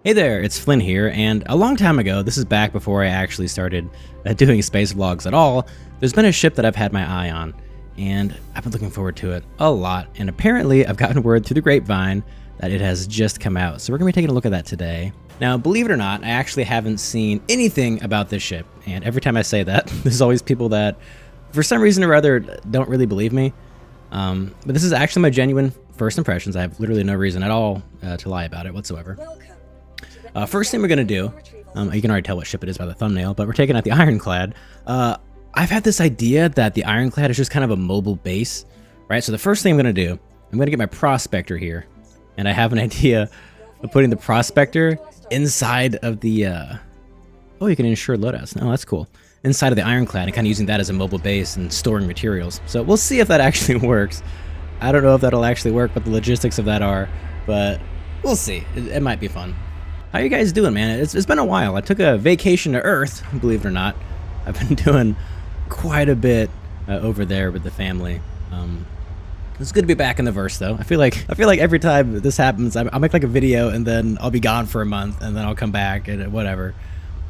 Hey there, it's Flynn here, and a long time ago, this is back before I actually started doing space vlogs at all, there's been a ship that I've had my eye on, and I've been looking forward to it a lot, and apparently I've gotten word through the grapevine that it has just come out, so we're going to be taking a look at that today. Now, believe it or not, I actually haven't seen anything about this ship, and every time I say that, there's always people that, for some reason or other, don't really believe me. But this is actually my genuine first impressions. I have literally no reason at all to lie about it whatsoever. First thing we're going to do, you can already tell what ship it is by the thumbnail, but we're taking out the Ironclad. I've had this idea that the Ironclad is just kind of a mobile base, right? So the first thing I'm going to do, I'm going to get my Prospector here, and I have an idea of putting the Prospector inside of the, oh, you can ensure loadouts. Oh, that's cool. Inside of the Ironclad and kind of using that as a mobile base and storing materials. So we'll see if that actually works. I don't know if that'll actually work, what the logistics of that are, but we'll see. It might be fun. How you guys doing, man? It's been a while. I took a vacation to Earth, believe it or not. I've been doing quite a bit over there with the family. It's good to be back in the verse, though. I feel like every time this happens, I'll make like a video and then I'll be gone for a month and then I'll come back and whatever.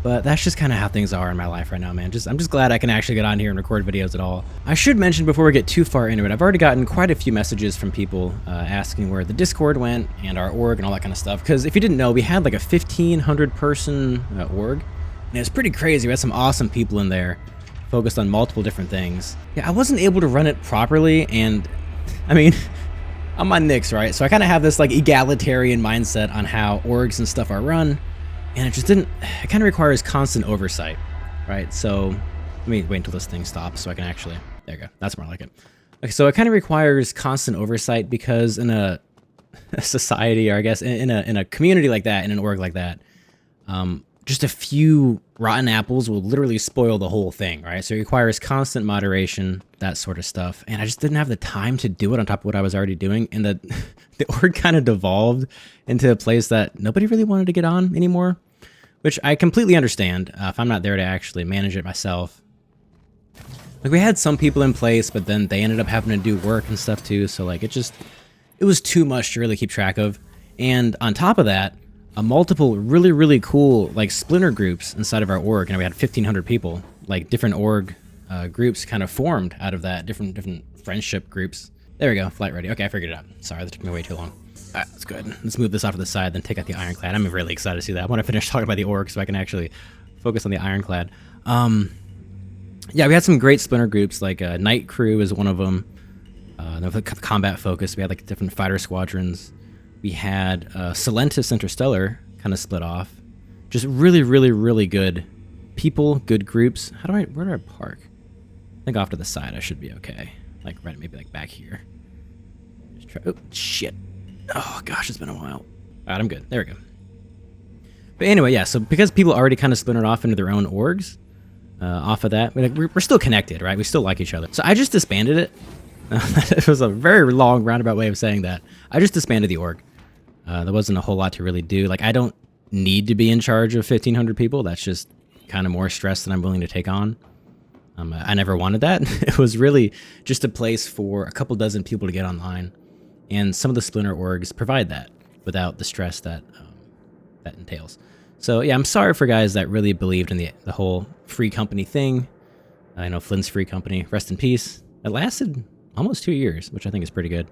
But that's just kind of how things are in my life right now, man. I'm just glad I can actually get on here and record videos at all. I should mention before we get too far into it, I've already gotten quite a few messages from people asking where the Discord went and our org and all that kind of stuff. Because if you didn't know, we had like a 1,500 person org, and it was pretty crazy. We had some awesome people in there, focused on multiple different things. Yeah, I wasn't able to run it properly, and I mean, I'm on Nix, right? So I kind of have this like egalitarian mindset on how orgs and stuff are run. And it just didn't, it kind of requires constant oversight, right? So let me wait until this thing stops so I can actually, there you go, that's more like it. Okay, so it kind of requires constant oversight because in a society, or I guess in a community like that, in an org like that, just a few rotten apples will literally spoil the whole thing, right? So it requires constant moderation, that sort of stuff. And I just didn't have the time to do it on top of what I was already doing. And the org kind of devolved into a place that nobody really wanted to get on anymore, which I completely understand if I'm not there to actually manage it myself. Like, we had some people in place, but then they ended up having to do work and stuff too. So like, it was too much to really keep track of. And on top of that, multiple really cool like splinter groups inside of our org. And we had 1,500 people, like different org groups kind of formed out of that, different friendship groups. There we go, flight ready. Okay, I figured it out. Sorry, that took me way too long. All right, that's good. Let's move this off to the side, then take out the Ironclad. I'm really excited to see that. I want to finish talking about the org so I can actually focus on the Ironclad. Yeah, we had some great splinter groups, like Night Crew is one of them. The combat focus. We had like different fighter squadrons. We had Silentis Interstellar kind of split off. Just really good people, good groups. Where do I park? I think off to the side I should be okay. Like right, maybe like back here. Just try, oh, shit. Oh gosh, it's been a while. All right, I'm good. There we go. But anyway, yeah, so because people already kind of splintered off into their own orgs, off of that, we're still connected, right? We still like each other. So I just disbanded it. It was a very long roundabout way of saying that. I just disbanded the org. There wasn't a whole lot to really do. Like, I don't need to be in charge of 1,500 people. That's just kind of more stress than I'm willing to take on. I never wanted that. It was really just a place for a couple dozen people to get online. And some of the splinter orgs provide that without the stress that that entails. So yeah, I'm sorry for guys that really believed in the whole free company thing. I know Flynn's free company, rest in peace. It lasted almost 2 years, which I think is pretty good.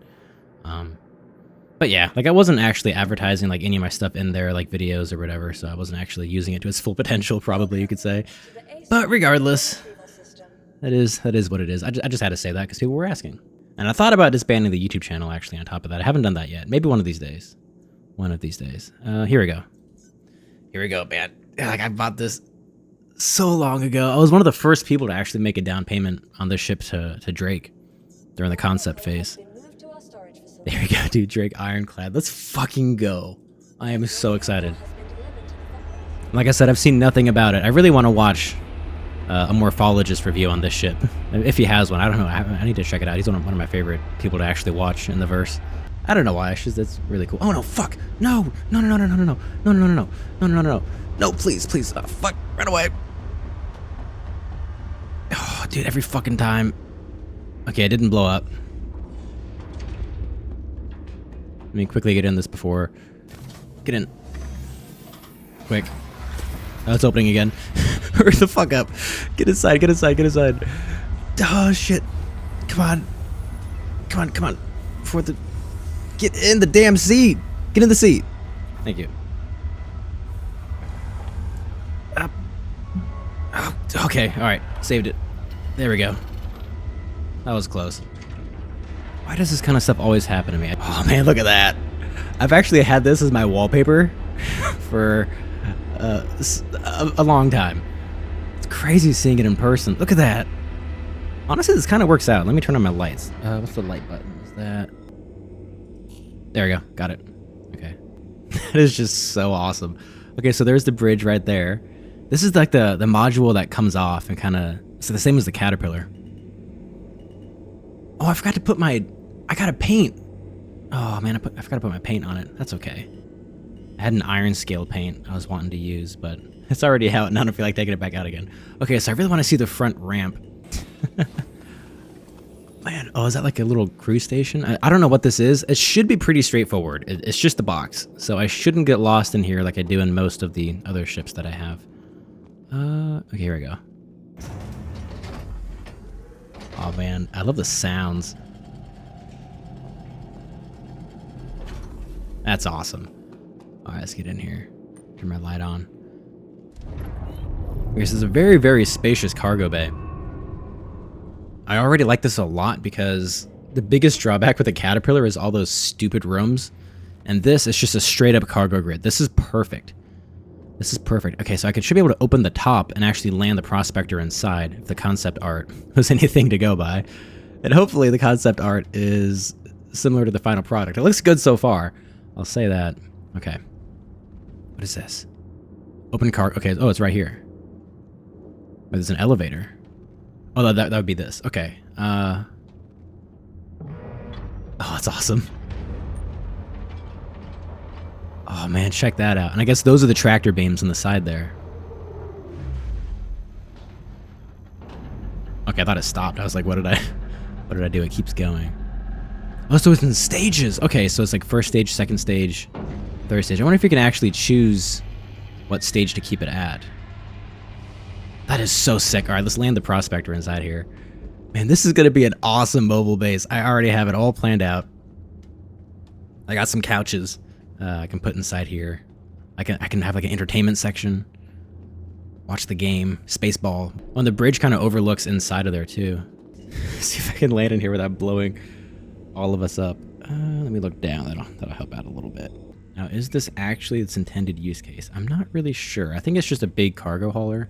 But yeah, like I wasn't actually advertising like any of my stuff in there, like videos or whatever, so I wasn't actually using it to its full potential, probably you could say. But regardless, that is what it is. I just had to say that because people were asking. And I thought about disbanding the YouTube channel actually on top of that. I haven't done that yet. Maybe one of these days. One of these days. Here we go. Here we go, man. Like, I bought this so long ago. I was one of the first people to actually make a down payment on this ship to Drake during the concept phase. There we go, dude. Drake Ironclad. Let's fucking go. I am so excited. Like I said, I've seen nothing about it. I really want to watch a morphologist review on this ship. If he has one. I don't know. I need to check it out. He's one of my favorite people to actually watch in the verse. I don't know why. It's just, it's really cool. Oh no, fuck. No, please. Oh, fuck. Run away. Oh, dude, every fucking time. Okay, it didn't blow up. Let me quickly get in this before. Get in. Quick. Oh, it's opening again. Hurry the fuck up. Get inside, get inside, get inside. Oh, shit. Come on. Come on, come on. Before the... Get in the damn seat. Get in the seat. Thank you. Oh, okay, alright. Saved it. There we go. That was close. Why does this kind of stuff always happen to me? Oh, man, look at that. I've actually had this as my wallpaper for a long time. It's crazy seeing it in person. Look at that. Honestly, this kind of works out. Let me turn on my lights. What's the light button? Is that... There we go. Got it. Okay. That is just so awesome. Okay, so there's the bridge right there. This is like the module that comes off and kind of... So the same as the caterpillar. Oh, I forgot to put my... I gotta paint. Oh, man, I forgot to put my paint on it. That's okay. I had an iron scale paint I was wanting to use, but it's already out, and I don't feel like taking it back out again. Okay, so I really want to see the front ramp. Man, oh, is that like a little cruise station? I don't know what this is. It should be pretty straightforward. It's just a box, so I shouldn't get lost in here like I do in most of the other ships that I have. Okay, here we go. Oh, man, I love the sounds. That's awesome. All right, let's get in here. Turn my light on. This is a very, very spacious cargo bay. I already like this a lot because the biggest drawback with the Caterpillar is all those stupid rooms. And this is just a straight up cargo grid. This is perfect. This is perfect. Okay, so I should be able to open the top and actually land the Prospector inside if the concept art was anything to go by. And hopefully the concept art is similar to the final product. It looks good so far. I'll say that. Okay. What is this? Open car. Okay. Oh, it's right here. Oh, there's an elevator. Oh, that would be this. Okay. Oh, that's awesome. Oh, man. Check that out. And I guess those are the tractor beams on the side there. Okay, I thought it stopped. I was like, what did I do? It keeps going. Oh, so it's in stages. Okay, so it's like first stage, second stage, third stage. I wonder if you can actually choose what stage to keep it at. That is so sick. All right, let's land the Prospector inside here. Man, this is going to be an awesome mobile base. I already have it all planned out. I got some couches I can put inside here. I can have like an entertainment section. Watch the game. Spaceball. Oh, and the bridge kind of overlooks inside of there too. See if I can land in here without blowing all of us up. Let me look down. That'll help out a little bit. Now, is this actually its intended use case? I'm not really sure. I think it's just a big cargo hauler.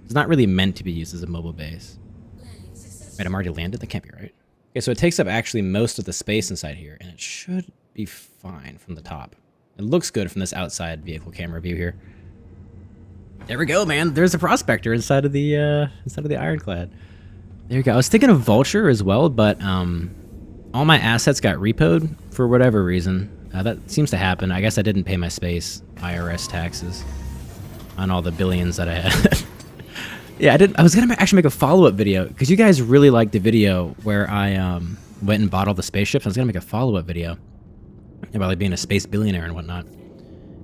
It's not really meant to be used as a mobile base. Wait, I'm already landed? That can't be right. Okay, so it takes up actually most of the space inside here, and it should be fine from the top. It looks good from this outside vehicle camera view here. There we go, man. There's the Prospector inside of the Ironclad. There you go. I was thinking of Vulture as well, but all my assets got repoed for whatever reason. That seems to happen. I guess I didn't pay my space IRS taxes on all the billions that I had. Yeah, I was gonna actually make a follow-up video because you guys really liked the video where I went and bought all the spaceships. I was gonna make a follow-up video about like being a space billionaire and whatnot.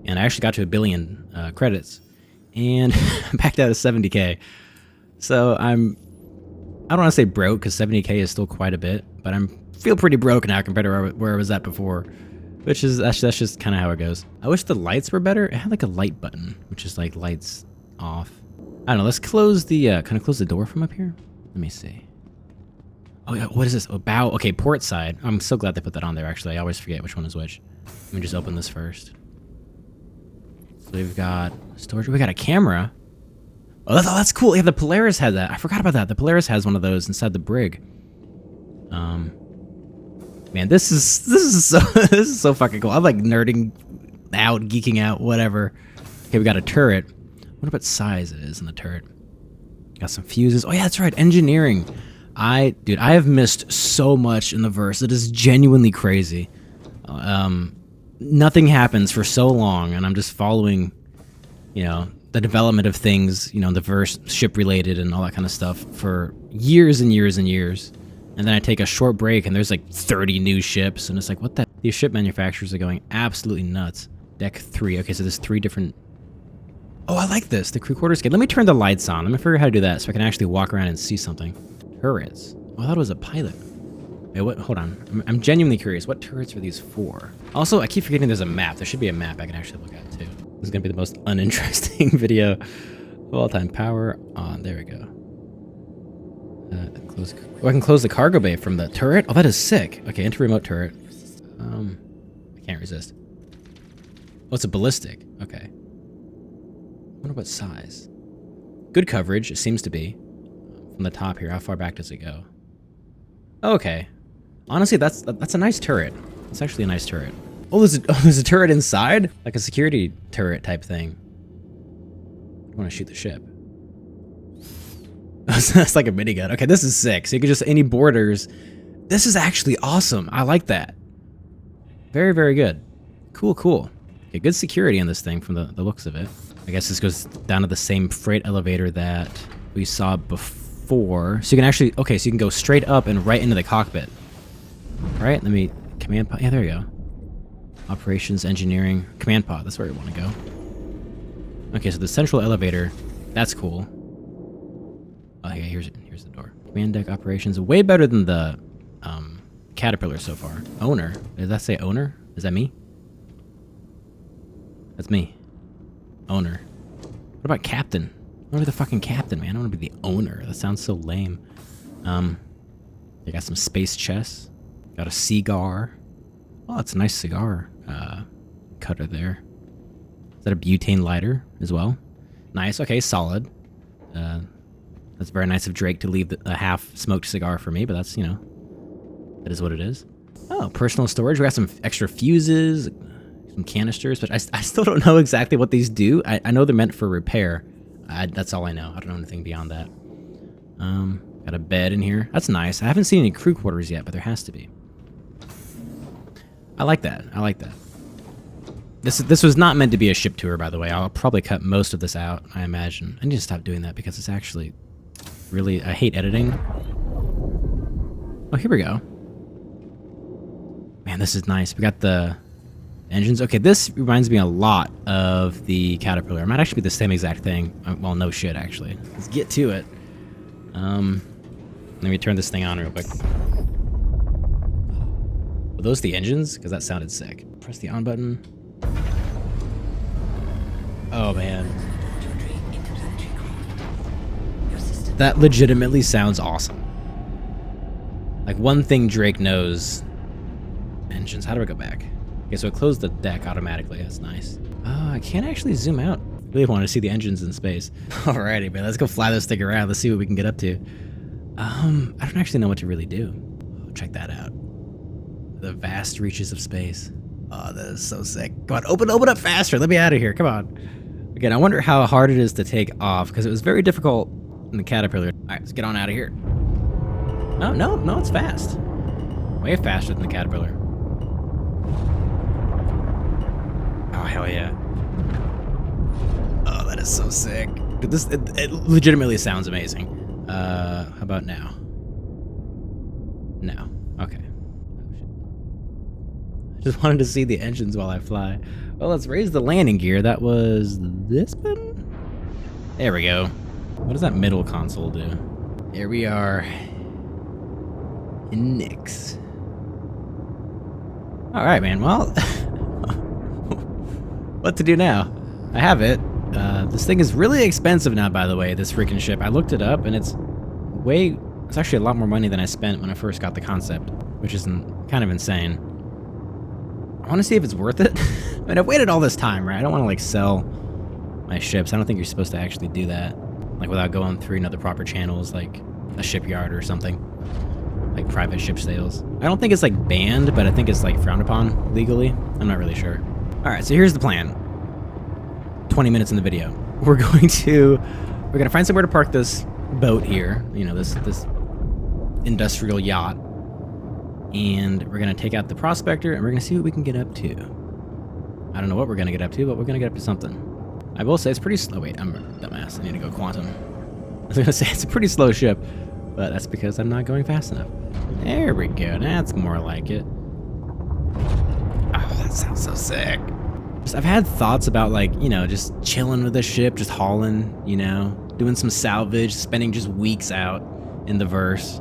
And I actually got to 1 billion credits, and backed out of 70K. So I don't want to say broke because 70K is still quite a bit, but feel pretty broke now compared to where I was at before. That's just kind of how it goes. I wish the lights were better. It had like a light button, which is like lights off. I don't know. Let's close the kind of close the door from up here. Let me see. Oh yeah, what is this? Oh, bow. Okay, port side. I'm so glad they put that on there. Actually, I always forget which one is which. Let me just open this first. So we've got storage. We got a camera. Oh, that's cool. Yeah, the Polaris had that. I forgot about that. The Polaris has one of those inside the brig. Man, this is so fucking cool. I'm like nerding out, geeking out, whatever. Okay, we got a turret. I wonder what size it is in the turret. Got some fuses. Oh yeah, that's right. Engineering. Dude, I have missed so much in the verse. It is genuinely crazy. Nothing happens for so long, and I'm just following, the development of things, the verse, ship related, and all that kind of stuff for years and years and years. And then I take a short break, and there's like 30 new ships, and it's like, what the? These ship manufacturers are going absolutely nuts. Deck 3. Okay, so there's 3 different Oh, I like this. The crew quarters gate. Let me turn the lights on. Let me figure out how to do that so I can actually walk around and see something. Turrets. Oh, I thought it was a pilot. Wait, what? Hold on. I'm genuinely curious. What turrets are these for? Also, I keep forgetting there's a map. There should be a map I can actually look at too. This is gonna be the most uninteresting video of all time. Power on. There we go. Close. Oh, I can close the cargo bay from the turret. Oh, that is sick. Okay, enter remote turret. I can't resist. Oh, it's a ballistic. Okay. I wonder what size. Good coverage. It seems to be from the top here. How far back does it go? Okay. Honestly, that's a nice turret. It's actually a nice turret. Oh, there's a turret inside? Like a security turret type thing. I want to shoot the ship. That's like a minigun. Okay, this is sick. So you can just, any borders. This is actually awesome. I like that. Very, very good. Cool, cool. Okay, good security in this thing from the looks of it. I guess this goes down to the same freight elevator that we saw before. So you can actually, okay, so you can go straight up and right into the cockpit. All right, let me, command pod. Yeah, there you go. Operations, engineering, command pod. That's where we want to go. Okay, so the central elevator, that's cool. Oh, yeah, here's the door. Command deck operations, way better than the Caterpillar so far. Owner, did that say owner? Is that me? That's me. Owner. What about captain? I want to be the fucking captain, man. I want to be the owner. That sounds so lame. They got some space chests. Got a cigar. Oh, that's a nice cigar cutter there. Is that a butane lighter as well? Nice. Okay, solid. That's very nice of Drake to leave a half-smoked cigar for me, but that's, you know, that is what it is. Oh, personal storage. We got some extra fuses, some canisters, but I still don't know exactly what these do. I know they're meant for repair. That's all I know. I don't know anything beyond that. Got a bed in here. That's nice. I haven't seen any crew quarters yet, but there has to be. I like that. I like that. This was not meant to be a ship tour, by the way. I'll probably cut most of this out, I imagine. I need to stop doing that because it's actually really... I hate editing. Oh, here we go. Man, this is nice. We got the engines. Okay, this reminds me a lot of the Caterpillar. It might actually be the same exact thing. Well, no shit, actually. Let's get to it. Let me turn this thing on real quick. Were those the engines? Because that sounded sick. Press the on button. Oh, man. That legitimately sounds awesome. Like, one thing Drake knows... Engines. How do I go back? Okay, so it closed the deck automatically. That's nice. Oh, I can't actually zoom out. I really want to see the engines in space. Alrighty, man. Let's go fly this thing around. Let's see what we can get up to. I don't actually know what to really do. Oh, check that out. The vast reaches of space. Oh, that is so sick. Come on, open up faster. Let me out of here. Come on. Again, I wonder how hard it is to take off because it was very difficult in the Caterpillar. All right, let's get on out of here. Oh, no, it's fast. Way faster than the Caterpillar. Oh, hell yeah. Oh, that is so sick. Dude, it legitimately sounds amazing. How about now? No. Okay. Just wanted to see the engines while I fly. Well, let's raise the landing gear. That was this button? There we go. What does that middle console do? Here we are. In Nix. Alright, man. Well, what to do now? I have it. This thing is really expensive now, by the way, this freaking ship. I looked it up, and it's actually a lot more money than I spent when I first got the concept, which is kind of insane. I want to see if it's worth it. I mean, I've waited all this time, right? I don't want to, like, sell my ships. I don't think you're supposed to actually do that, like, without going through the proper channels, like a shipyard or something, like private ship sales. I don't think it's, like, banned, but I think it's, like, frowned upon legally. I'm not really sure. All right, so here's the plan. 20 minutes in the video. We're gonna find somewhere to park this boat here, this industrial yacht, and we're gonna take out the prospector and we're gonna see what we can get up to. I don't know what we're gonna get up to, but we're gonna get up to something. I will say it's pretty slow. Wait, I'm a dumbass. I need to go quantum. I was gonna say it's a pretty slow ship, but that's because I'm not going fast enough. There we go. That's more like it. Oh, that sounds so sick. I've had thoughts about, like, you know, just chilling with the ship, just hauling, you know, doing some salvage, spending just weeks out in the verse.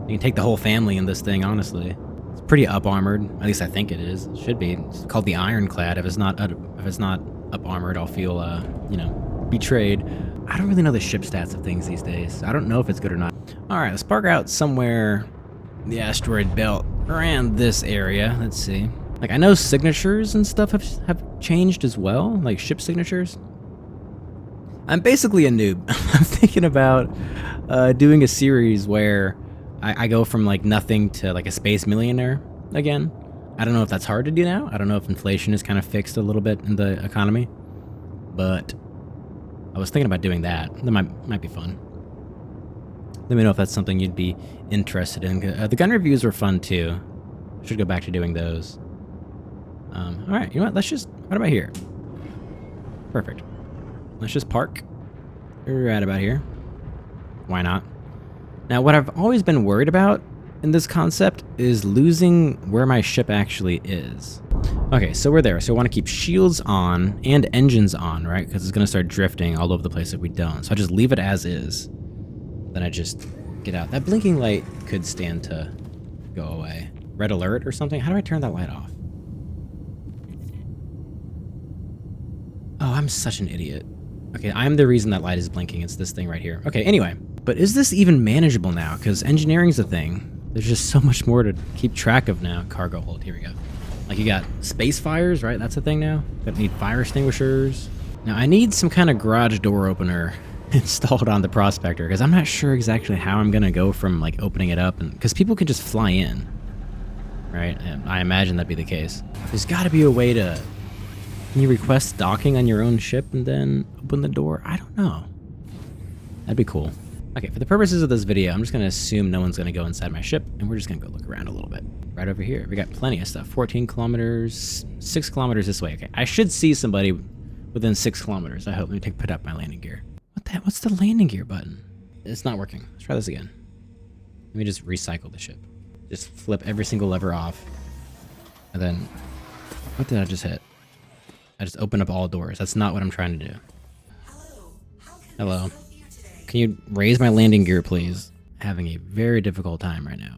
You can take the whole family in this thing, honestly. It's pretty up armored. At least I think it is. It should be. It's called the Ironclad. If it's not up armored, I'll feel, you know, betrayed. I don't really know the ship stats of things these days. I don't know if it's good or not. All right, let's park out somewhere in the asteroid belt around this area. Let's see. Like, I know signatures and stuff have changed as well, like ship signatures. I'm basically a noob. I'm thinking about doing a series where I go from, like, nothing to, like, a space millionaire again. I don't know if that's hard to do now. I don't know if inflation is kind of fixed a little bit in the economy. But I was thinking about doing that. That might be fun. Let me know if that's something you'd be interested in. The gun reviews were fun, too. Should go back to doing those. All right, you know what? What about here? Perfect. Let's just park right about here. Why not? Now, what I've always been worried about in this concept is losing where my ship actually is. Okay, so we're there. So I want to keep shields on and engines on, right? Because it's going to start drifting all over the place if we don't. So I just leave it as is. Then I just get out. That blinking light could stand to go away. Red alert or something? How do I turn that light off? Oh, I'm such an idiot. Okay, I'm the reason that light is blinking. It's this thing right here. Okay, anyway. But is this even manageable now? Because engineering's a thing. There's just so much more to keep track of now. Cargo hold, here we go. Like, you got space fires, right? That's a thing now. Gonna need fire extinguishers. Now, I need some kind of garage door opener installed on the Prospector, because I'm not sure exactly how I'm gonna go from, like, opening it up, and because people can just fly in, right? And I imagine that'd be the case. There's got to be a way to. Can you request docking on your own ship and then open the door? I don't know. That'd be cool. Okay, for the purposes of this video, I'm just going to assume no one's going to go inside my ship, and we're just going to go look around a little bit. Right over here, we got plenty of stuff. 14 kilometers, 6 kilometers this way. Okay, I should see somebody within 6 kilometers, I hope. Let me put up my landing gear. What the heck? What's the landing gear button? It's not working. Let's try this again. Let me just recycle the ship. Just flip every single lever off. And then, what did I just hit? I just opened up all doors. That's not what I'm trying to do. Hello. Can you raise my landing gear, please? Having a very difficult time right now.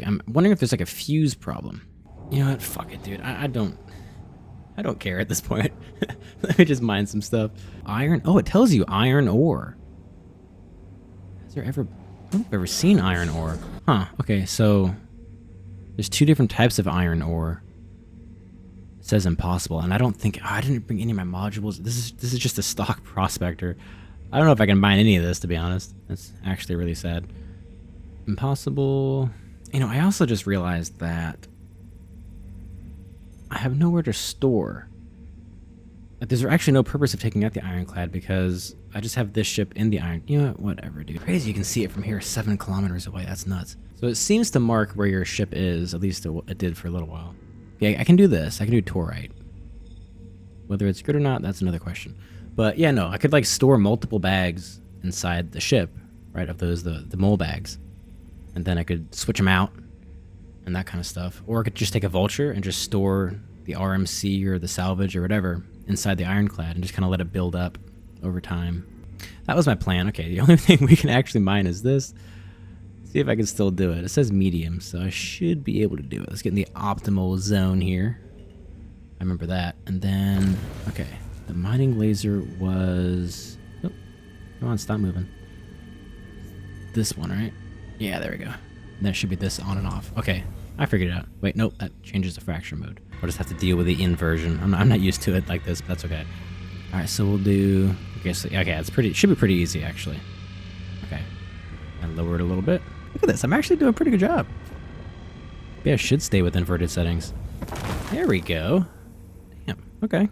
I'm wondering if there's, like, a fuse problem. You know what? Fuck it, dude. I don't care at this point. Let me just mine some stuff. Iron. Oh, it tells you iron ore. Has there ever? I don't think I've ever seen iron ore. Huh. Okay, so there's 2 different types of iron ore. It says impossible, and I don't think. Oh, I didn't bring any of my modules. This is just a stock Prospector. I don't know if I can mine any of this, to be honest. That's actually really sad. Impossible. You know, I also just realized that I have nowhere to store. Like, there's actually no purpose of taking out the Ironclad because I just have this ship in the iron. You know what? Whatever, dude. Crazy, you can see it from here 7 kilometers away. That's nuts. So it seems to mark where your ship is. At least it did for a little while. Yeah, I can do this. I can do Torite. Whether it's good or not, that's another question. But yeah, no, I could, like, store multiple bags inside the ship, right? Of those, the mole bags. And then I could switch them out and that kind of stuff. Or I could just take a vulture and just store the RMC or the salvage or whatever inside the Ironclad and just kind of let it build up over time. That was my plan. Okay, the only thing we can actually mine is this. See if I can still do it. It says medium, so I should be able to do it. Let's get in the optimal zone here. I remember that. And then, okay, the mining laser was... Oh, come on, stop moving. This one, right? Yeah, there we go. And that should be this on and off. Okay, I figured it out. Wait, nope, that changes the fracture mode. I'll just have to deal with the inversion. I'm not used to it like this, but that's okay. All right, so we'll do... Okay, so, okay, it should be pretty easy, actually. Okay, and lower it a little bit. Look at this, I'm actually doing a pretty good job. Maybe I should stay with inverted settings. There we go. Damn, okay.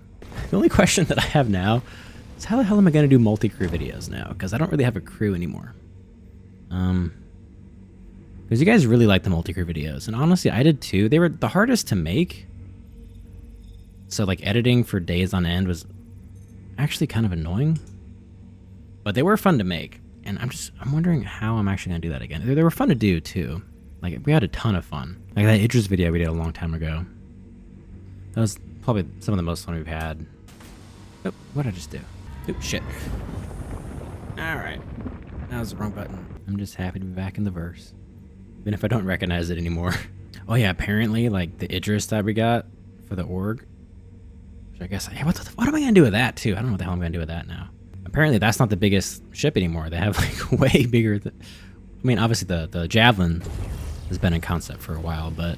The only question that I have now is how the hell am I going to do multi-crew videos now? Because I don't really have a crew anymore. Because you guys really like the multi-crew videos. And honestly, I did too. They were the hardest to make. So, like, editing for days on end was actually kind of annoying. But they were fun to make. And I'm wondering how I'm actually going to do that again. They were fun to do too. Like, we had a ton of fun. Like that Idris video we did a long time ago. That was probably some of the most fun we've had. Oh, what did I just do? Oh, shit. Alright. That was the wrong button. I'm just happy to be back in the verse. Even if I don't recognize it anymore. Oh yeah, apparently, like, the Idris that we got for the org. Which I guess, yeah, what am I gonna do with that, too? I don't know what the hell I'm gonna do with that now. Apparently, that's not the biggest ship anymore. They have, like, way bigger... I mean, obviously, the Javelin has been in concept for a while, but...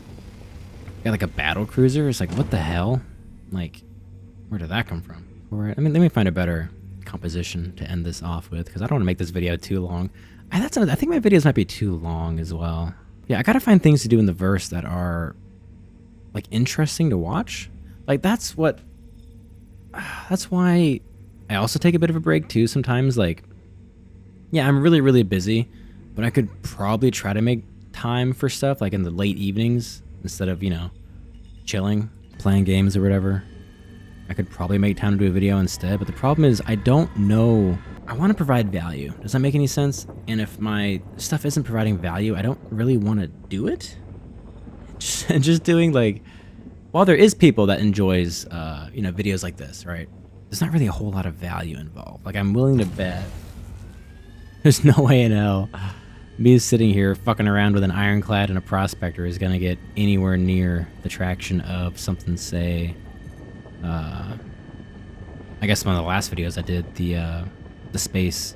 Got, like, a battle cruiser? It's like, what the hell? Like, where did that come from? I mean, let me find a better composition to end this off with, because I don't want to make this video too long. I think my videos might be too long as well. Yeah, I gotta find things to do in the verse that are, like, interesting to watch. Like, that's why I also take a bit of a break, too, sometimes. Like, yeah, I'm really, really busy, but I could probably try to make time for stuff, like, in the late evenings, instead of, you know, chilling, playing games or whatever. I could probably make time to do a video instead, but the problem is I don't know. I want to provide value. Does that make any sense? And if my stuff isn't providing value, I don't really want to do it. Just doing, like, while there is people that enjoys, you know, videos like this, right? There's not really a whole lot of value involved. Like, I'm willing to bet there's no way in hell me sitting here fucking around with an Ironclad and a Prospector is going to get anywhere near the traction of something, say... I guess one of the last videos I did, the space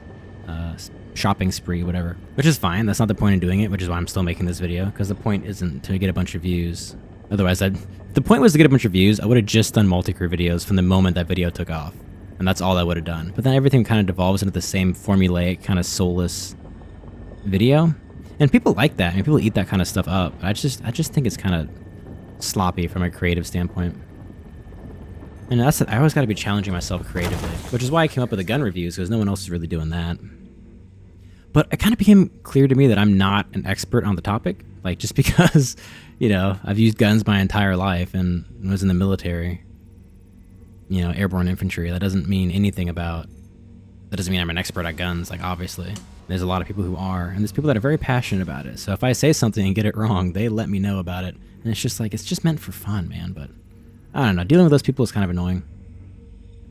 shopping spree, whatever. Which is fine, that's not the point of doing it, which is why I'm still making this video, because the point isn't to get a bunch of views. Otherwise, if the point was to get a bunch of views, I would have just done multi-crew videos from the moment that video took off. And that's all I would have done. But then everything kind of devolves into the same formulaic, kind of soulless video. And people like that, I mean, people eat that kind of stuff up. I just think it's kind of sloppy from a creative standpoint. And I always got to be challenging myself creatively, which is why I came up with the gun reviews, because no one else is really doing that. But it kind of became clear to me that I'm not an expert on the topic. Like, just because, you know, I've used guns my entire life and was in the military, you know, airborne infantry, that doesn't mean anything about... That doesn't mean I'm an expert at guns, like, obviously. There's a lot of people who are, and there's people that are very passionate about it. So if I say something and get it wrong, they let me know about it. And it's just like, it's just meant for fun, man, but... I don't know, dealing with those people is kind of annoying.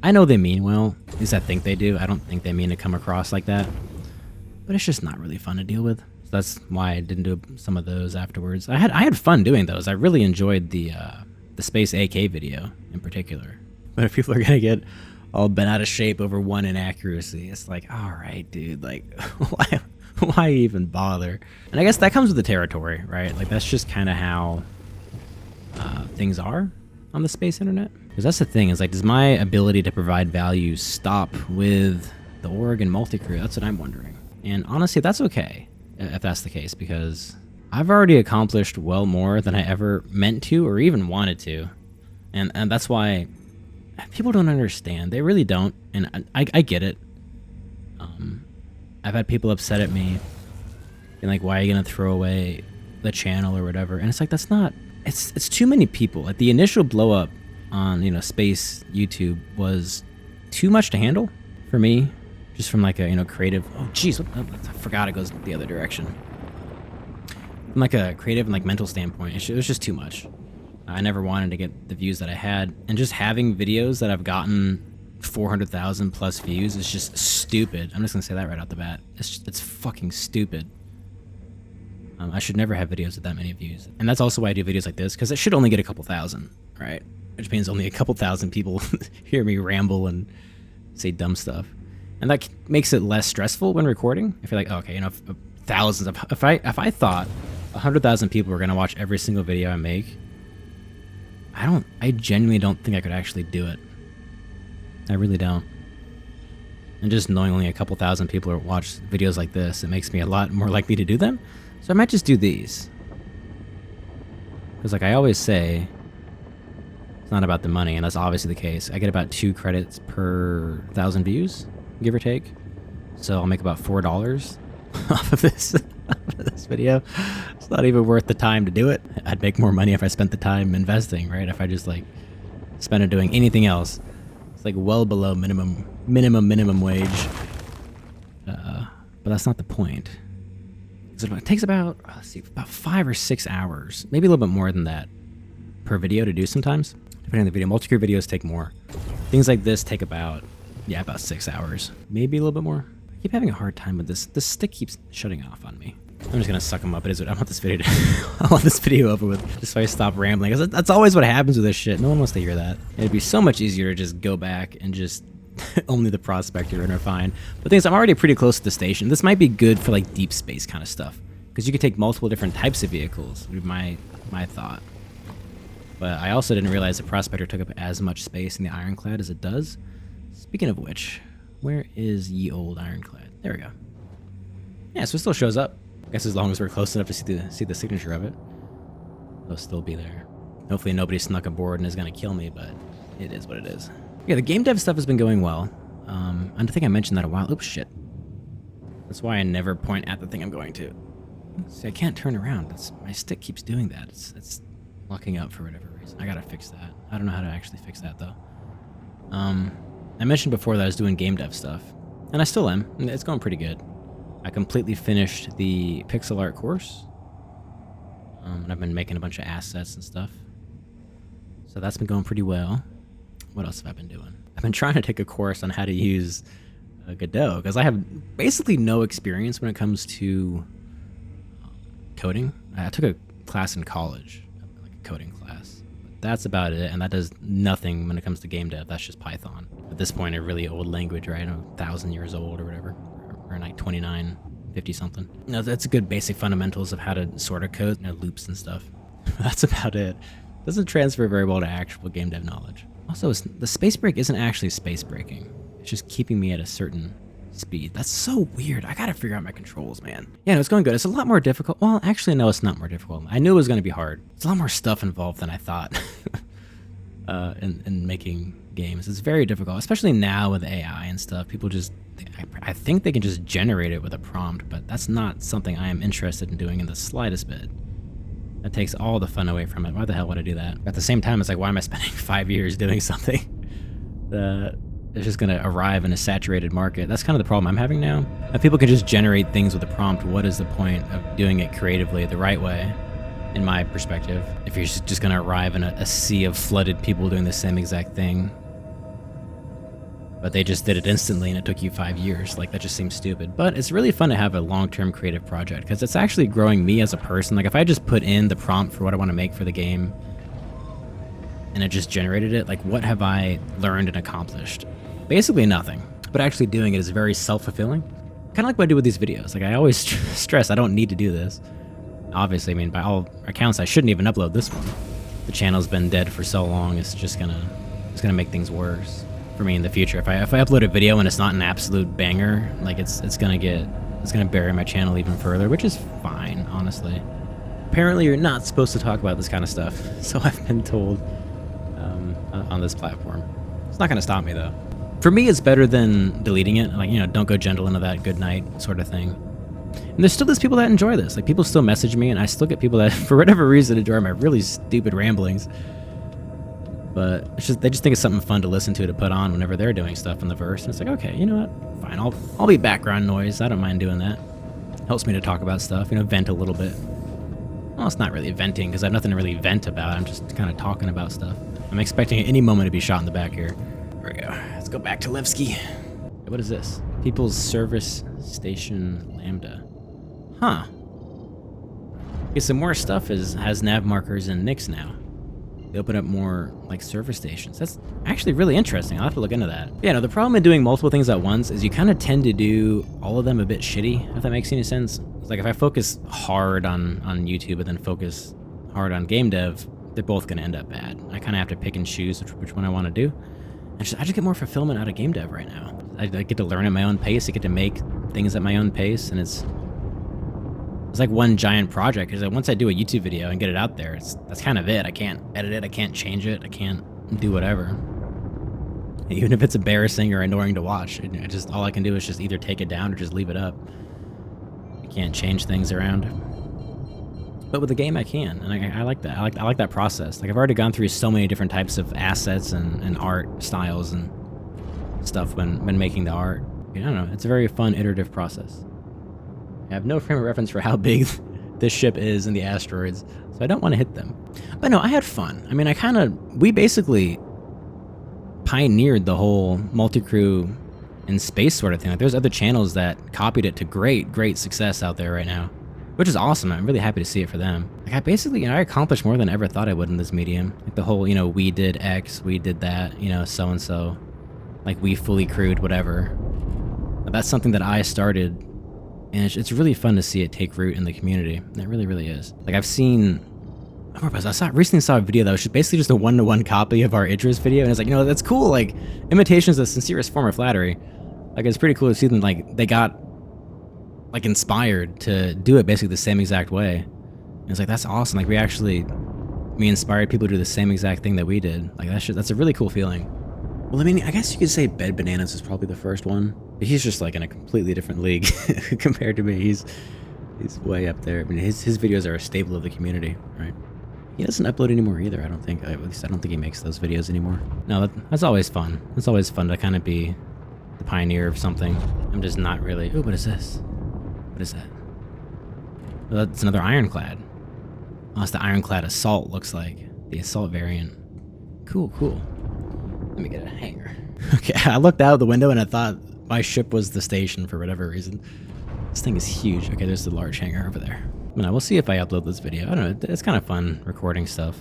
I know they mean well, at least I think they do. I don't think they mean to come across like that. But it's just not really fun to deal with. So that's why I didn't do some of those afterwards. I had fun doing those. I really enjoyed the Space AK video in particular. But if people are gonna get all bent out of shape over one inaccuracy, it's like, alright, dude, like, why even bother? And I guess that comes with the territory, right? Like, that's just kind of how things are on the space internet. Because that's the thing, is like, does my ability to provide value stop with the org and multi-crew? That's what I'm wondering. And honestly, that's okay if that's the case, because I've already accomplished well more than I ever meant to or even wanted to. And that's why people don't understand. They really don't. And I get it. I've had people upset at me and like, why are you going to throw away the channel or whatever? And it's like, that's not... It's too many people. Like, the initial blow up on, you know, space YouTube was too much to handle for me, just from like a, you know, creative... Oh, jeez, I forgot it goes the other direction. From like a creative and like mental standpoint, it was just too much. I never wanted to get the views that I had, and just having videos that I've gotten 400,000 plus views is just stupid. I'm just gonna say that right out the bat. It's fucking stupid. I should never have videos with that many views. And that's also why I do videos like this, because it should only get a couple thousand, right? Which means only a couple thousand people hear me ramble and say dumb stuff. And that makes it less stressful when recording. I feel like, okay, you know, thousands of... If I thought 100,000 people were going to watch every single video I make, I genuinely don't think I could actually do it. I really don't. And just knowing only a couple thousand people watch videos like this, it makes me a lot more likely to do them. So I might just do these. Because like I always say, it's not about the money, and that's obviously the case. I get about 2 credits per 1,000 views, give or take. So I'll make about $4 off of this video. It's not even worth the time to do it. I'd make more money if I spent the time investing, right? If I just like spent it doing anything else. It's like well below minimum wage. But that's not the point. It takes about, let's see, about 5 or 6 hours, maybe a little bit more than that per video to do sometimes. depending on the video. Multi-create videos take more. Things like this take about 6 hours, maybe a little bit more. I keep having a hard time with this. This stick keeps shutting off on me. I'm just gonna suck them up. It is what I want this video to I want this video over with, just so I stop rambling. Because that's always what happens with this shit. No one wants to hear that. It'd be so much easier to just go back and just only the prospector and refine. But things, I'm already pretty close to the station. This might be good for like deep space kind of stuff, because you could take multiple different types of vehicles, would be my thought. But I also didn't realize the prospector took up as much space in the Ironclad as it does. Speaking of which, where is ye old Ironclad? There we go. Yeah, so it still shows up. I guess as long as we're close enough to see the signature of it, it'll still be there. Hopefully nobody snuck aboard and is gonna kill me, but it is what it is. Yeah, the game dev stuff has been going well. I think I mentioned that a while. Oops, shit. That's why I never point at the thing I'm going to. See, I can't turn around. My stick keeps doing that. It's locking up for whatever reason. I gotta fix that. I don't know how to actually fix that though. I mentioned before that I was doing game dev stuff, and I still am. It's going pretty good. I completely finished the pixel art course, and I've been making a bunch of assets and stuff. So that's been going pretty well. What else have I been doing? I've been trying to take a course on how to use Godot, because I have basically no experience when it comes to coding. I took a class in college, like a coding class. But that's about it, and that does nothing when it comes to game dev. That's just Python. At this point, a really old language, right? 1,000 years old or whatever. Or like 29, 50 something. No, that's a good basic fundamentals of how to sort of code, loops and stuff. That's about it. Doesn't transfer very well to actual game dev knowledge. Also, the space break isn't actually space breaking. It's just keeping me at a certain speed. That's so weird. I gotta figure out my controls, man. Yeah, no, it's going good. It's a lot more difficult. Well, actually, no, it's not more difficult. I knew it was gonna be hard. It's a lot more stuff involved than I thought in making games. It's very difficult, especially now with AI and stuff. People just, I think they can just generate it with a prompt, but that's not something I am interested in doing in the slightest bit. That takes all the fun away from it. Why the hell would I do that? At the same time, it's like, why am I spending 5 years doing something that is just gonna arrive in a saturated market? That's kind of the problem I'm having now. If people can just generate things with a prompt, what is the point of doing it creatively the right way, in my perspective, if you're just gonna arrive in a sea of flooded people doing the same exact thing? But they just did it instantly and it took you 5 years. Like, that just seems stupid. But it's really fun to have a long-term creative project, because it's actually growing me as a person. Like, if I just put in the prompt for what I want to make for the game and it just generated it, like, what have I learned and accomplished? Basically nothing. But actually doing it is very self-fulfilling. Kind of like what I do with these videos. Like, I always stress I don't need to do this. Obviously, I mean, by all accounts, I shouldn't even upload this one. The channel's been dead for so long, it's gonna make things worse for me in the future. If I upload a video and it's not an absolute banger, like it's gonna bury my channel even further, which is fine, honestly. Apparently you're not supposed to talk about this kind of stuff, so I've been told on this platform. It's not gonna stop me though. For me, it's better than deleting it. Like, don't go gentle into that good night sort of thing. And there's still those people that enjoy this. Like, people still message me, and I still get people that, for whatever reason, enjoy my really stupid ramblings. But they just think it's something fun to listen to put on whenever they're doing stuff in the verse. And it's like, okay, you know what? Fine, I'll be background noise. I don't mind doing that. Helps me to talk about stuff, vent a little bit. Well, it's not really venting, because I have nothing to really vent about. I'm just kind of talking about stuff. I'm expecting at any moment to be shot in the back here. There we go. Let's go back to Levski. What is this? People's Service Station Lambda. Huh. Okay, so more stuff has nav markers and nicks now. They open up more, like, service stations. That's actually really interesting. I'll have to look into that. Yeah, no, the problem in doing multiple things at once is you kind of tend to do all of them a bit shitty, if that makes any sense. It's like, if I focus hard on YouTube and then focus hard on game dev, they're both going to end up bad. I kind of have to pick and choose which one I want to do. I just get more fulfillment out of game dev right now. I get to learn at my own pace. I get to make things at my own pace, and it's like one giant project, because once I do a YouTube video and get it out there, that's kind of it. I can't edit it, I can't change it, I can't do whatever. Even if it's embarrassing or annoying to watch, all I can do is just either take it down or just leave it up. I can't change things around. But with the game I can, and I like that. I like that process. Like, I've already gone through so many different types of assets and art styles and stuff when making the art. I don't know, it's a very fun iterative process. I have no frame of reference for how big this ship is in the asteroids, so I don't want to hit them. But no, I had fun. I mean, we basically pioneered the whole multi-crew in space sort of thing. Like, there's other channels that copied it to great success out there right now, which is awesome. I'm really happy to see it for them. Like, I basically, I accomplished more than I ever thought I would in this medium. Like the whole, we did X, we did that, so-and-so. Like, we fully crewed, whatever. But that's something that I started, and it's really fun to see it take root in the community. And it really is. Like, I've seen... I recently saw a video that was basically just a one-to-one copy of our Idris video, and it's like, that's cool. Like, imitation is the sincerest form of flattery. Like, it's pretty cool to see them, like, they got, like, inspired to do it basically the same exact way. And it's like, that's awesome. Like, we inspired people to do the same exact thing that we did. Like, that's a really cool feeling. Well, I mean, I guess you could say Bed Bananas is probably the first one. But he's just, like, in a completely different league compared to me. He's way up there. I mean, his videos are a staple of the community, right? He doesn't upload anymore either, I don't think. At least I don't think he makes those videos anymore. No, that's always fun. It's always fun to kind of be the pioneer of something. I'm just not really... Ooh, what is this? What is that? Well, that's another Ironclad. Oh, it's the Ironclad Assault, looks like. The Assault variant. Cool. Let me get a hangar. Okay, I looked out the window and I thought my ship was the station for whatever reason. This thing is huge. Okay, there's the large hangar over there. We'll see if I upload this video. I don't know, it's kind of fun recording stuff.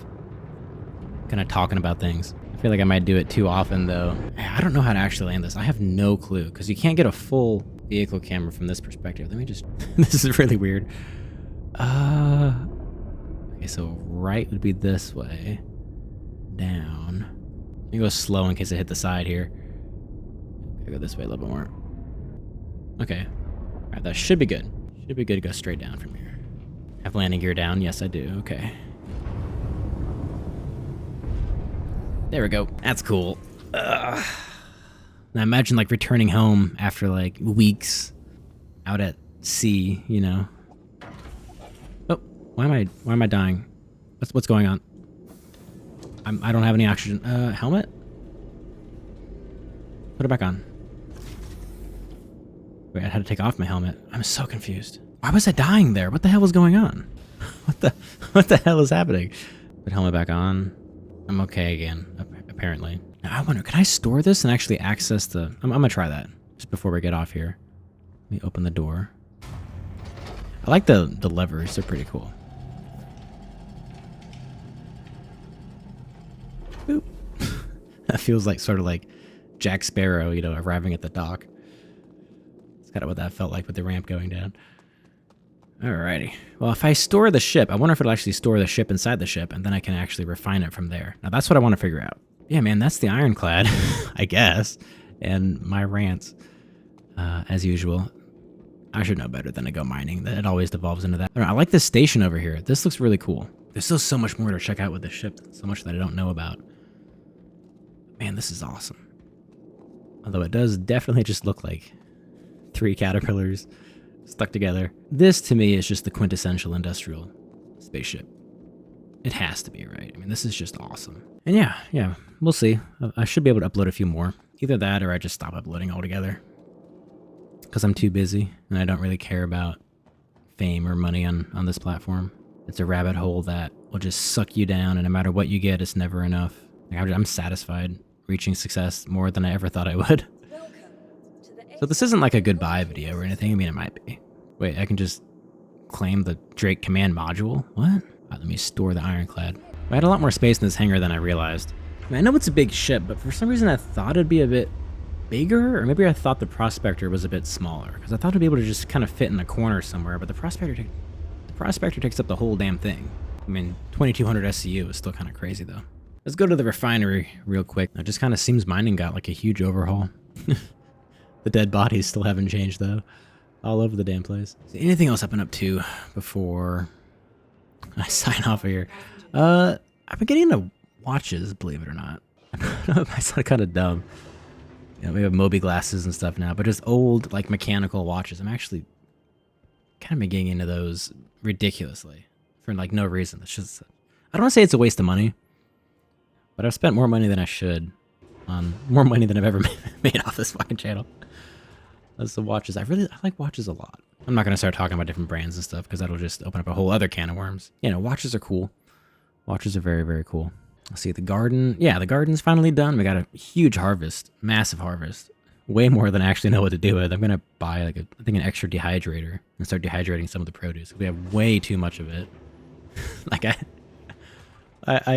Kind of talking about things. I feel like I might do it too often though. I don't know how to actually land this. I have no clue, because you can't get a full vehicle camera from this perspective. Let me just... This is really weird. Okay, so right would be this way. Down. Let me go slow in case I hit the side here. I go this way a little bit more. Okay. Alright, that should be good. Should be good to go straight down from here. Have landing gear down? Yes, I do. Okay. There we go. That's cool. Now imagine, like, returning home after, like, weeks out at sea, Oh, why am I dying? What's going on? I don't have any oxygen. Helmet? Put it back on. Wait, I had to take off my helmet. I'm so confused. Why was I dying there? What the hell was going on? What the hell is happening? Put helmet back on. I'm okay again, apparently. Now I wonder, can I store this and actually access the... I'm gonna try that just before we get off here. Let me open the door. I like the levers, they're pretty cool. Boop. That feels like sort of like Jack Sparrow, arriving at the dock. That's kind of what that felt like with the ramp going down. Alrighty. Well, if I store the ship, I wonder if it'll actually store the ship inside the ship, and then I can actually refine it from there. Now, that's what I want to figure out. Yeah, man, that's the Ironclad, I guess. And my rants, as usual. I should know better than to go mining. It always devolves into that. I like this station over here. This looks really cool. There's still so much more to check out with this ship. So much that I don't know about. Man, this is awesome. Although it does definitely just look like 3 caterpillars stuck together. This, to me, is just the quintessential industrial spaceship. It has to be, right? I mean, this is just awesome. And yeah, we'll see. I should be able to upload a few more. Either that or I just stop uploading altogether. Because I'm too busy, and I don't really care about fame or money on this platform. It's a rabbit hole that will just suck you down, and no matter what you get, it's never enough. Like, I'm satisfied reaching success more than I ever thought I would. So this isn't like a goodbye video or anything. I mean, it might be. Wait, I can just claim the Drake command module? What? Let me store the Ironclad. I had a lot more space in this hangar than I realized. I mean, I know it's a big ship, but for some reason I thought it'd be a bit bigger, or maybe I thought the Prospector was a bit smaller, because I thought it'd be able to just kind of fit in a corner somewhere, but the Prospector takes up the whole damn thing. I mean, 2200 SCU is still kind of crazy, though. Let's go to the refinery real quick. It just kind of seems mining got like a huge overhaul. The dead bodies still haven't changed, though. All over the damn place. So anything else I've been up to before I sign off of here? I've been getting into watches, believe it or not. I know it might sound kind of dumb. We have Moby glasses and stuff now, but just old, like, mechanical watches. I'm actually kind of been getting into those ridiculously for, like, no reason. It's just, I don't want to say it's a waste of money, but I've spent more money than I should on more money than I've ever made off this fucking channel. That's the watches. I like watches a lot. I'm not going to start talking about different brands and stuff because that'll just open up a whole other can of worms. You know, watches are cool. Watches are very, very cool. Let's see, the garden. Yeah, the garden's finally done. We got a huge harvest, massive harvest. Way more than I actually know what to do with. I'm going to buy, like, I think an extra dehydrator and start dehydrating some of the produce. We have way too much of it. Like, I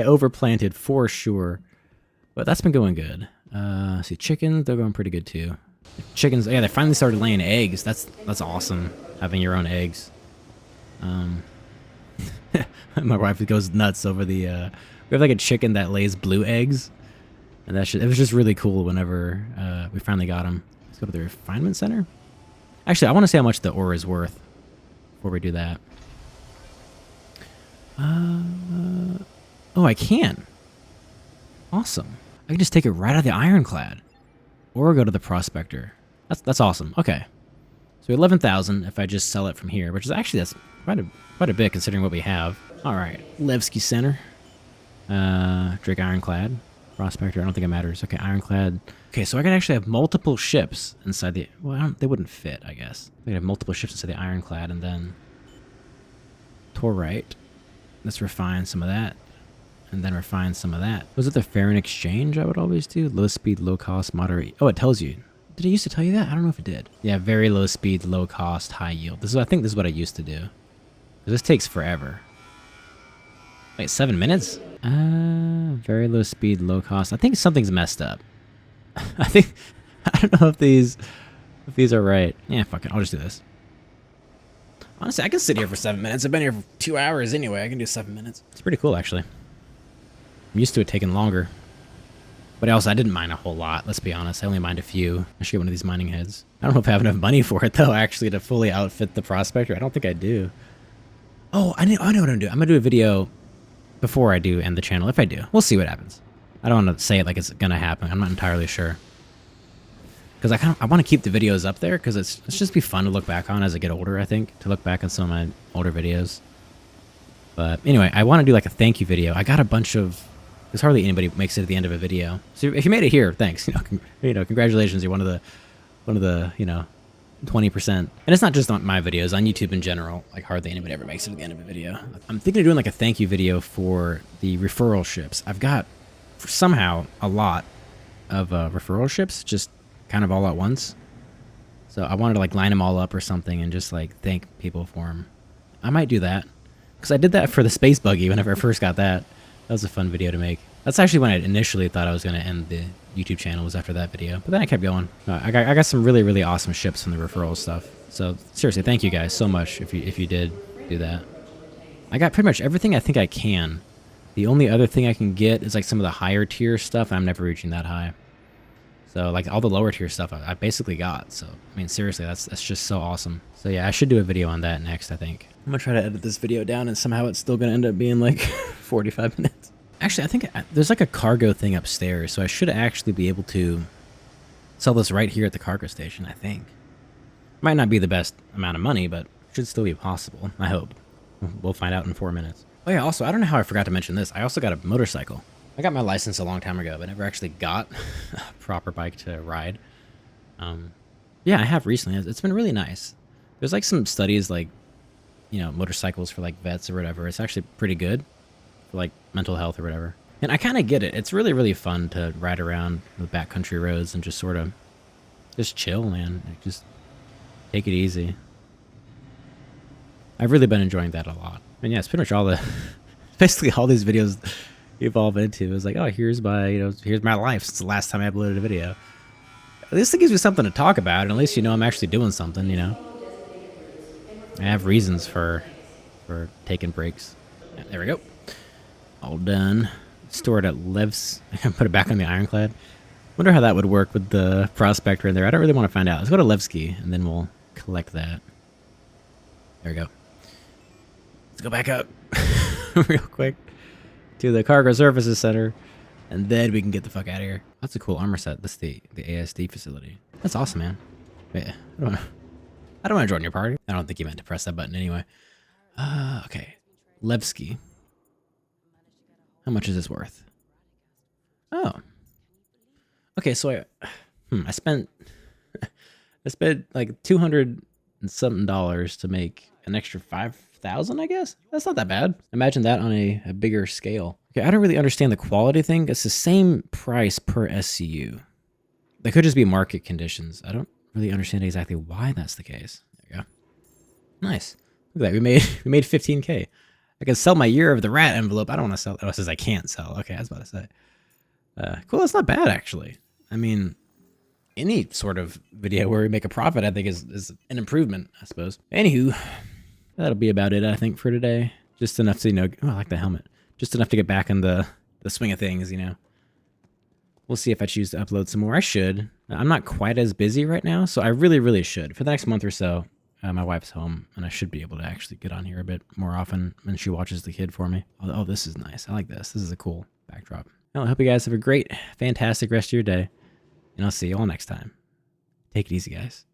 overplanted for sure. But that's been going good. See, chickens, they're going pretty good too. Chickens, yeah, they finally started laying eggs. That's awesome, having your own eggs. My wife goes nuts over the, we have like a chicken that lays blue eggs. And it was just really cool whenever we finally got them. Let's go to the refinement center. Actually, I want to see how much the ore is worth before we do that. Oh, I can. Awesome. I can just take it right out of the Ironclad. Or go to the Prospector. That's awesome. Okay. So 11,000 if I just sell it from here, which is actually, that's quite a bit considering what we have. Alright, Levski Center. Drake Ironclad. Prospector, I don't think it matters. Okay, Ironclad. Okay, so I can actually have multiple ships inside the... Well, they wouldn't fit, I guess. I can have multiple ships inside the Ironclad, and then... Torite. Let's refine some of that. And then refine some of that. Was it the fair and exchange I would always do? Low speed, low cost, moderate... Oh, it tells you. Did it used to tell you that? I don't know if it did. Yeah, very low speed, low cost, high yield. I think this is what I used to do. This takes forever. Wait, 7 minutes? Very low speed, low cost. I think something's messed up. I don't know if these are right. Yeah, fuck it. I'll just do this. Honestly, I can sit here for 7 minutes. I've been here for 2 hours anyway. I can do 7 minutes. It's pretty cool, actually. I'm used to it taking longer. But I didn't mine a whole lot, let's be honest. I only mined a few. I should get one of these mining heads. I don't know if I have enough money for it, though, actually, to fully outfit the Prospector. I don't think I do. Oh, I know what I'm going to do. I'm going to do a video before I do end the channel, if I do. We'll see what happens. I don't want to say it like it's going to happen. I'm not entirely sure. Because I want to keep the videos up there, because it's just be fun to look back on as I get older, I think. To look back on some of my older videos. But anyway, I want to do like a thank you video. I got a bunch of... Because hardly anybody makes it at the end of a video. So if you made it here, thanks. Congratulations. You're one of the 20%. And it's not just on my videos, on YouTube in general. Like hardly anybody ever makes it at the end of a video. I'm thinking of doing like a thank you video for the referral ships. I've got somehow a lot of referral ships, just kind of all at once. So I wanted to like line them all up or something and just like thank people for them. I might do that. Because I did that for the space buggy whenever I first got that. That was a fun video to make. That's actually when I initially thought I was going to end the YouTube channel, was after that video. But then I kept going. I got some really, really awesome ships from the referral stuff. So seriously, thank you guys so much if you did do that. I got pretty much everything I think I can. The only other thing I can get is like some of the higher tier stuff. I'm never reaching that high. So like all the lower tier stuff I basically got. So I mean seriously, that's just so awesome. So yeah, I should do a video on that next, I think. I'm gonna try to edit this video down and somehow it's still gonna end up being like 45 minutes. Actually, I think there's like a cargo thing upstairs, so I should actually be able to sell this right here at the cargo station, I think. Might not be the best amount of money, but should still be possible, I hope. We'll find out in 4 minutes. Oh yeah, also, I don't know how I forgot to mention this. I also got a motorcycle. I got my license a long time ago, but never actually got a proper bike to ride. Yeah, I have recently. It's been really nice. There's like some studies like, motorcycles for like vets or whatever. It's actually pretty good for like mental health or whatever. And I kind of get it. It's really, really fun to ride around the backcountry roads and just sort of just chill, man. Like, just take it easy. I've really been enjoying that a lot. And yeah, it's pretty much all basically all these videos evolve into is like, oh, here's my life since the last time I uploaded a video. At least it gives me something to talk about, and at least I'm actually doing something, I have reasons for taking breaks. Yeah, there we go. All done. Stored at Lev's. I can put it back on the Ironclad. Wonder how that would work with the Prospector in there. I don't really want to find out. Let's go to Levski, and then we'll collect that. There we go. Let's go back up real quick to the Cargo Services Center, and then we can get the fuck out of here. That's a cool armor set. That's the ASD facility. That's awesome, man. Yeah, I don't want to join your party. I don't think you meant to press that button anyway. Okay. Levski. How much is this worth? Oh. Okay, so I spent like 200 and something dollars to make an extra 5,000, I guess? That's not that bad. Imagine that on a bigger scale. Okay, I don't really understand the quality thing. It's the same price per SCU. That could just be market conditions. I don't really understand exactly why that's the case. There you go. Nice. Look at that. We made 15K. I can sell my Year of the Rat envelope. I don't want to sell. Oh, it says I can't sell. Okay, I was about to say. Cool. That's not bad, actually. I mean, any sort of video where we make a profit, I think is an improvement, I suppose. Anywho, that'll be about it, I think, for today. Just enough to, oh, I like the helmet. Just enough to get back in the swing of things, We'll see if I choose to upload some more. I should. I'm not quite as busy right now, so I really, really should. For the next month or so, my wife's home, and I should be able to actually get on here a bit more often when she watches the kid for me. Oh, this is nice. I like this. This is a cool backdrop. Well, I hope you guys have a great, fantastic rest of your day, and I'll see you all next time. Take it easy, guys.